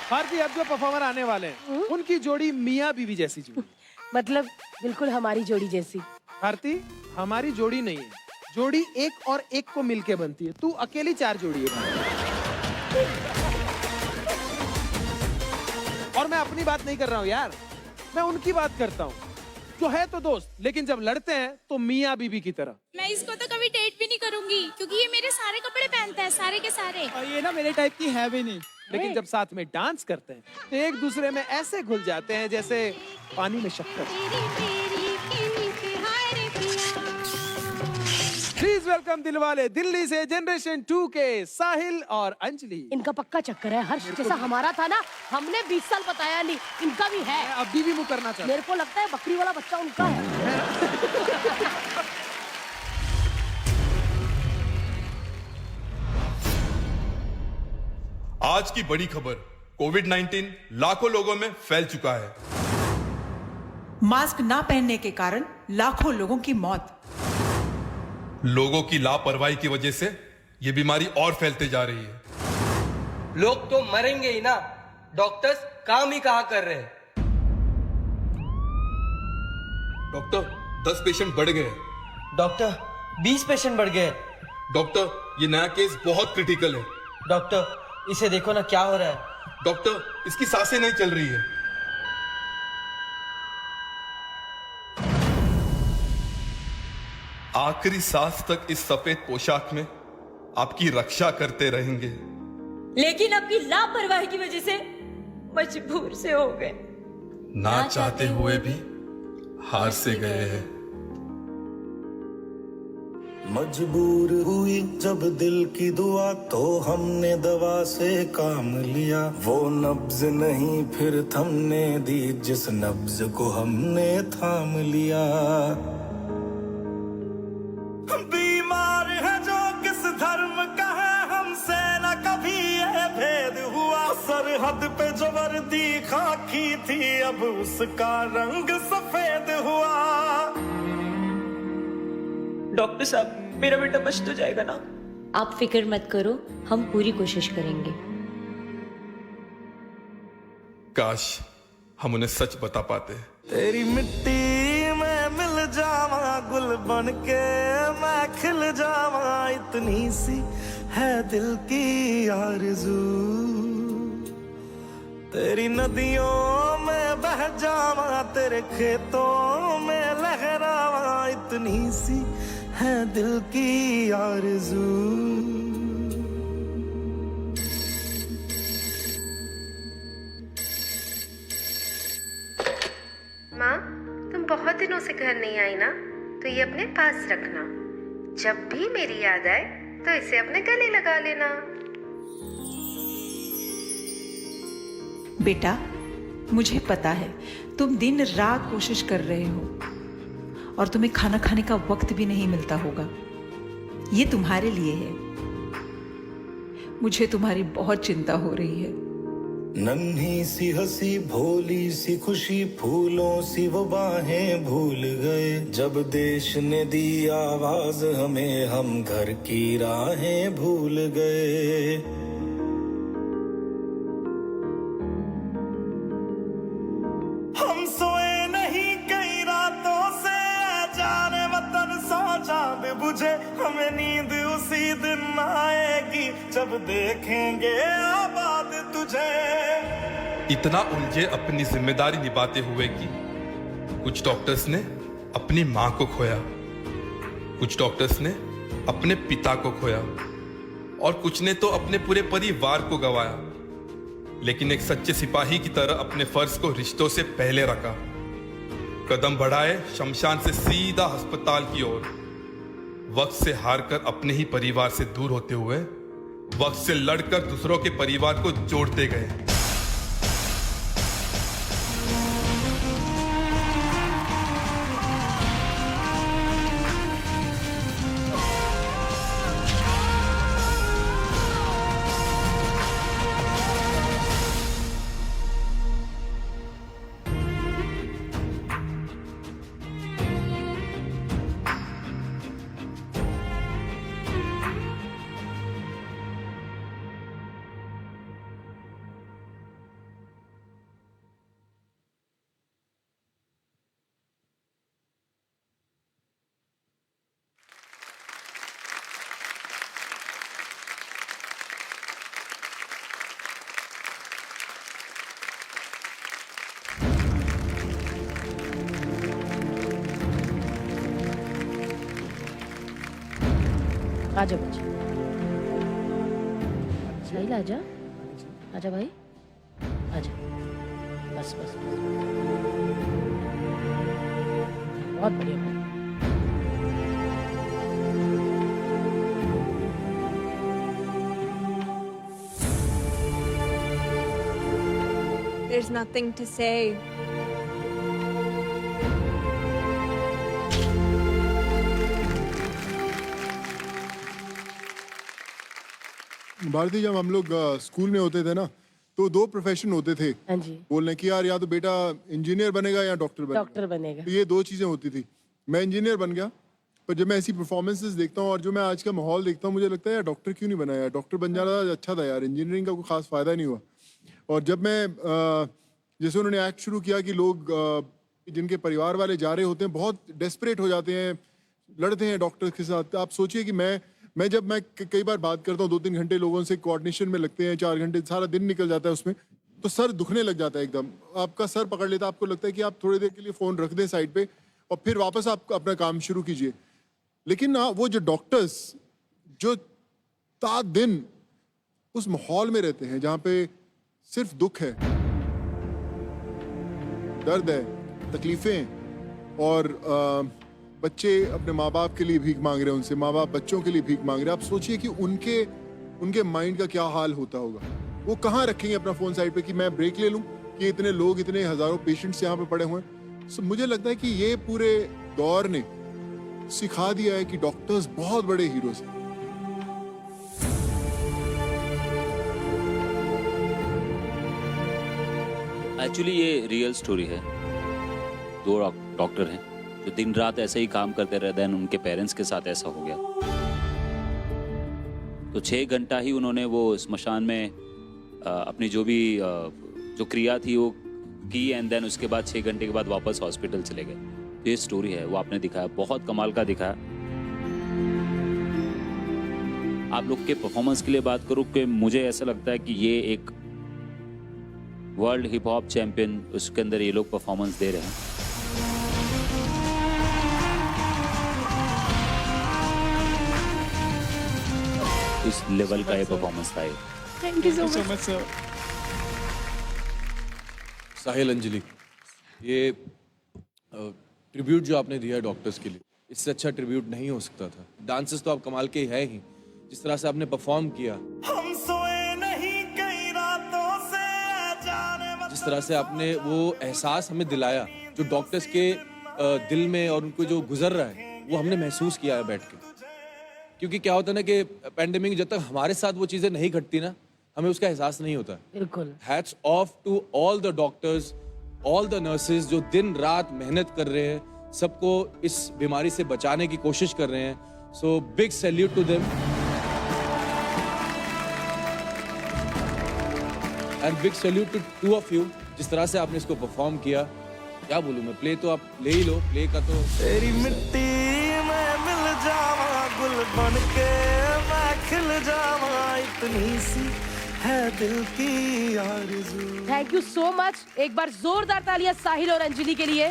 भारती, अब जो परफॉर्मर आने वाले हैं उनकी जोड़ी मियाँ बीवी जैसी जोड़ी। मतलब बिल्कुल हमारी जोड़ी जैसी। भारती, हमारी जोड़ी नहीं है, जोड़ी एक और एक को मिलके बनती है। तू अकेली 4 जोड़ी है भारती। और मैं अपनी बात नहीं कर रहा हूँ यार, मैं उनकी बात करता हूँ जो है तो दोस्त, लेकिन जब लड़ते हैं तो मियाँ बीवी की तरह। मैं इसको तो कभी डेट भी नहीं करूंगी क्योंकि ये मेरे सारे कपड़े पहनता है, सारे के सारे। और ये ना मेरे टाइप की है भी नहीं। लेकिन जब साथ में डांस करते हैं तो एक दूसरे में ऐसे घुल जाते हैं जैसे पानी में शक्कर। प्लीज वेलकम दिलवाले दिल्ली से जनरेशन 2 के साहिल और अंजलि। इनका पक्का चक्कर है हर्ष, जैसा हमारा था ना, हमने 20 साल बताया नहीं, इनका भी है। मैं अभी भी मुंह करना चाहता मेरे को लगता है बकरी वाला बच्चा उनका है। आज की बड़ी खबर, कोविड-19 लाखों लोगों में फैल चुका है। मास्क ना पहनने के कारण लाखों लोगों की मौत। लोगों की लापरवाही की वजह से यह बीमारी और फैलते जा रही है। लोग तो मरेंगे ही ना, डॉक्टर्स काम ही कहाँ कर रहे हैं। डॉक्टर, 10 पेशेंट बढ़ गए। डॉक्टर 20 पेशेंट बढ़ गए। डॉक्टर, ये नया केस बहुत क्रिटिकल है। डॉक्टर इसे देखो ना क्या हो रहा है। डॉक्टर, इसकी सांसें नहीं चल रही है। आखिरी सांस तक इस सफेद पोशाक में आपकी रक्षा करते रहेंगे, लेकिन आपकी लापरवाही की वजह से मजबूर से हो गए। ना चाहते हुए भी हार से गए हैं। मजबूर हुई जब दिल की दुआ तो हमने दवा से काम लिया। वो नब्ज नहीं फिर थमने दी जिस नब्ज को हमने थाम लिया। बीमार है जो किस धर्म का है, हमसे न कभी ये भेद हुआ। सरहद पे जो वर्दी खाकी थी अब उसका रंग सफेद हुआ। डॉक्टर साहब, मेरा बेटा बच तो जाएगा ना? आप फिक्र मत करो, हम पूरी कोशिश करेंगे। काश हम उन्हें सच बता पाते। तेरी मिट्टी में मिल जावा गुल बन के मैं खिल जावा, इतनी सी है दिल की आरज़ू। तेरी नदियों में बह जावा, तेरे खेतों में लहरावा, इतनी सी है दिल की आरज़ू। माँ, तुम बहुत दिनों से घर नहीं आई ना, तो ये अपने पास रखना। जब भी मेरी याद आए तो इसे अपने गले लगा लेना। बेटा, मुझे पता है तुम दिन रात कोशिश कर रहे हो और तुम्हें खाना खाने का वक्त भी नहीं मिलता होगा। ये तुम्हारे लिए है। मुझे तुम्हारी बहुत चिंता हो रही है। नन्ही सी हंसी भोली सी खुशी, फूलों सी वो बाहें भूल गए। जब देश ने दी आवाज हमें, हम घर की राहें भूल गए। हम सोए नहीं कई रातों से, जाने वतन सौ चांद बुझे। हमें नींद उसी दिन आएगी जब देखेंगे आबाद तुझे। इतना उलझे अपनी जिम्मेदारी निभाते हुए कि कुछ डॉक्टर्स ने अपनी मां को खोया, कुछ डॉक्टर्स ने अपने पिता को खोया और कुछ ने तो अपने पूरे परिवार को गंवाया। लेकिन एक सच्चे सिपाही की तरह अपने फर्ज को रिश्तों से पहले रखा। कदम बढ़ाए शमशान से सीधा अस्पताल की ओर। वक्त से हारकर अपने ही परिवार से दूर होते हुए वक्त से लड़कर दूसरों के परिवार को जोड़ते गए। आजा बच्चे, साहिल आजा, आजा भाई, आजा, बस बस बस, बहुत बढ़िया भाई। There's nothing to say. Bharti, जब हम लोग स्कूल में होते थे ना, तो दो प्रोफेशन होते थे हाँ जी, बोलने की, यार या तो बेटा इंजीनियर बनेगा या डॉक्टर बनेगा। डॉक्टर बनेगा। तो ये दो चीजें होती थी। मैं इंजीनियर बन गया, पर जब मैं ऐसी परफॉर्मेंसेस देखता हूँ और जो मैं आज का माहौल देखता हूँ, मुझे लगता है यार डॉक्टर क्यों नहीं बना यार, डॉक्टर बन जाना अच्छा था यार, इंजीनियरिंग का कोई खास फायदा नहीं हुआ। और जब मैं जैसे उन्होंने एक्ट शुरू किया कि लोग जिनके परिवार वाले जा रहे होते हैं बहुत डेस्परेट हो जाते हैं, लड़ते हैं डॉक्टर के साथ। आप सोचिए कि मैं जब मैं कई बार बात करता हूँ 2-3 घंटे लोगों से कोऑर्डिनेशन में लगते हैं, 4 घंटे, सारा दिन निकल जाता है उसमें, तो सर दुखने लग जाता है एकदम, आपका सर पकड़ लेता है, आपको लगता है कि आप थोड़ी देर के लिए फ़ोन रख दें साइड पे और फिर वापस आप अपना काम शुरू कीजिए। लेकिन वो जो डॉक्टर्स जो ता दिन उस माहौल में रहते हैं जहाँ पे सिर्फ दुख है, दर्द है, तकलीफें, और बच्चे अपने माँ बाप के लिए भीख मांग रहे हैं, उनसे माँ बाप बच्चों के लिए भीख मांग रहे हैं। आप सोचिए कि उनके माइंड का क्या हाल होता होगा। वो कहाँ रखेंगे अपना फ़ोन साइड पे कि मैं ब्रेक ले लूँ, कि इतने लोग, इतने हज़ारों पेशेंट्स यहाँ पे पड़े हुए हैं। So, मुझे लगता है कि ये पूरे दौर ने सिखा दिया है कि डॉक्टर्स बहुत बड़े हीरोज हैं। एक्चुअली ये रियल स्टोरी है। 2 डॉक्टर हैं जो दिन रात ऐसे ही काम करते रहते हैं, उनके पेरेंट्स के साथ ऐसा हो गया। तो 6 घंटा ही उन्होंने वो स्मशान में अपनी जो क्रिया थी वो की, एंड देन उसके बाद 6 घंटे के बाद वापस हॉस्पिटल चले गए। तो ये स्टोरी है, वो आपने दिखाया, बहुत कमाल का दिखाया। आप लोग के परफॉर्मेंस के लिए बात करूँ कि मुझे ऐसा लगता है कि ये एक वर्ल्ड हिप हॉप चैंपियन, उसके अंदर ये लोग परफॉर्मेंस दे रहे हैं। इस लेवल का ये परफॉर्मेंस था। Thank you so much sir. Sahil, Anjali, ये ट्रिब्यूट जो आपने दिया डॉक्टर्स के लिए, इससे अच्छा ट्रिब्यूट नहीं हो सकता था। डांसेस तो आप कमाल के है ही, जिस तरह से आपने परफॉर्म किया, हम सोए नहीं कई रातों से जाने, जिस तरह से आपने वो एहसास हमें दिलाया जो डॉक्टर्स के दिल में और उनको जो गुजर रहा है, वो हमने महसूस किया है बैठ के। क्योंकि क्या होता है ना कि पेंडेमिक जब तक हमारे साथ वो चीज़ें नहीं घटती ना, हमें उसका एहसास नहीं होता। बिल्कुल। Hats off to all the doctors, all the nurses जो दिन रात मेहनत कर रहे हैं, सबको इस बीमारी से बचाने की कोशिश कर रहे हैं। So big salute to them and big salute to 2 of you, जिस तरह से आपने इसको परफॉर्म किया। क्या बोलूं मैं, प्ले तो आप ले ही लो, प्ले का तो। तेरी मिट्टी में मिल जावा, गुल बन के मैं खिल जावा, इतनी सी है दिल की आरज़ू। Thank you so much. एक बार जोरदार तालियां साहिल और अंजलि के लिए।